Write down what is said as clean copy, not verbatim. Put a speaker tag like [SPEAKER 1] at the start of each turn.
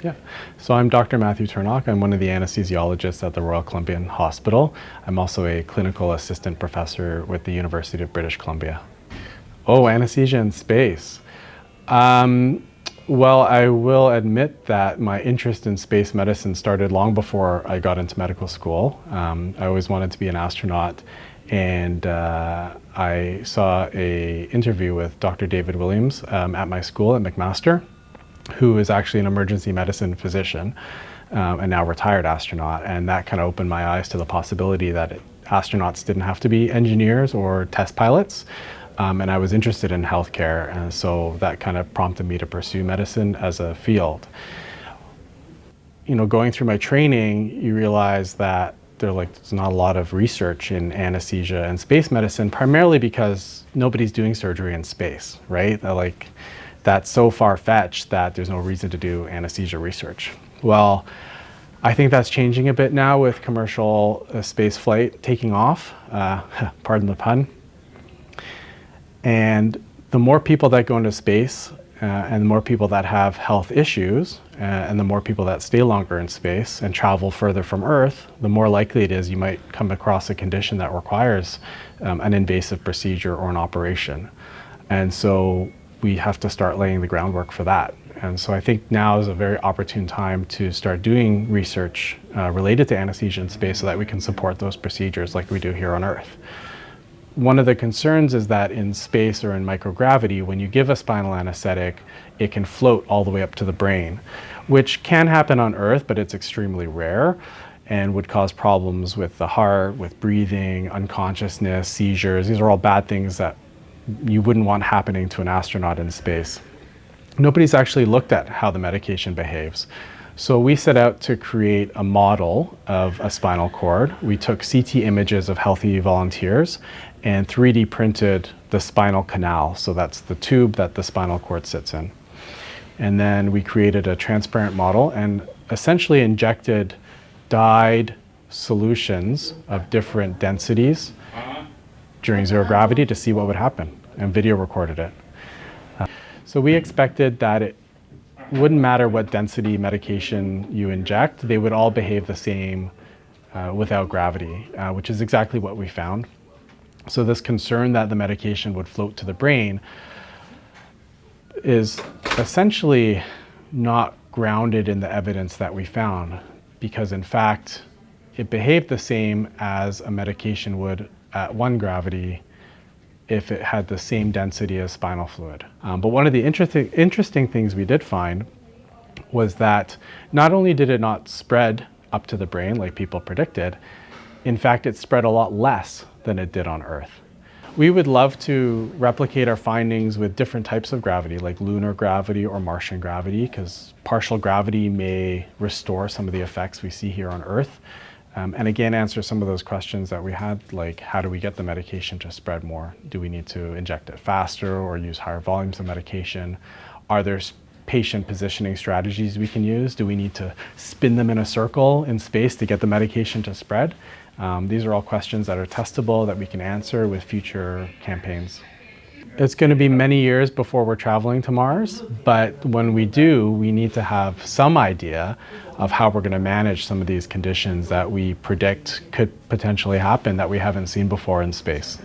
[SPEAKER 1] Yeah, so I'm Dr. Matthew Turnock. I'm one of the anesthesiologists at the Royal Columbian Hospital. I'm also a clinical assistant professor with the University of British Columbia. Oh, anesthesia in space. Well, I will admit that my interest in space medicine started long before I got into medical school. I always wanted to be an astronaut, and I saw an interview with Dr. David Williams at my school at McMaster, who is actually an emergency medicine physician and now retired astronaut. And that kind of opened my eyes to the possibility that astronauts didn't have to be engineers or test pilots. And I was interested in healthcare, and so that kind of prompted me to pursue medicine as a field. You know, going through my training, you realize that there's not a lot of research in anesthesia and space medicine, primarily because nobody's doing surgery in space, right? That's so far-fetched that there's no reason to do anesthesia research. Well, I think that's changing a bit now with commercial space flight taking off, pardon the pun. And the more people that go into space and the more people that have health issues and the more people that stay longer in space and travel further from Earth, the more likely it is you might come across a condition that requires an invasive procedure or an operation. And so we have to start laying the groundwork for that. And so I think now is a very opportune time to start doing research related to anesthesia in space so that we can support those procedures like we do here on Earth. One of the concerns is that in space or in microgravity, when you give a spinal anesthetic, it can float all the way up to the brain, which can happen on Earth, but it's extremely rare and would cause problems with the heart, with breathing, unconsciousness, seizures. These are all bad things that you wouldn't want happening to an astronaut in space. Nobody's actually looked at how the medication behaves. So we set out to create a model of a spinal cord. We took CT images of healthy volunteers and 3D printed the spinal canal. So that's the tube that the spinal cord sits in. And then we created a transparent model and essentially injected dyed solutions of different densities during zero gravity to see what would happen, and video recorded it. So we expected that it wouldn't matter what density medication you inject, they would all behave the same without gravity, which is exactly what we found. So this concern that the medication would float to the brain is essentially not grounded in the evidence that we found, because in fact, it behaved the same as a medication would at 1 gravity if it had the same density as spinal fluid. But one of the interesting things we did find was that not only did it not spread up to the brain like people predicted, in fact, it spread a lot less than it did on Earth. We would love to replicate our findings with different types of gravity, like lunar gravity or Martian gravity, because partial gravity may restore some of the effects we see here on Earth. And again, answer some of those questions that we had, like how do we get the medication to spread more? Do we need to inject it faster or use higher volumes of medication? Are there patient positioning strategies we can use? Do we need to spin them in a circle in space to get the medication to spread? These are all questions that are testable that we can answer with future campaigns. It's going to be many years before we're traveling to Mars, but when we do, we need to have some idea of how we're going to manage some of these conditions that we predict could potentially happen that we haven't seen before in space.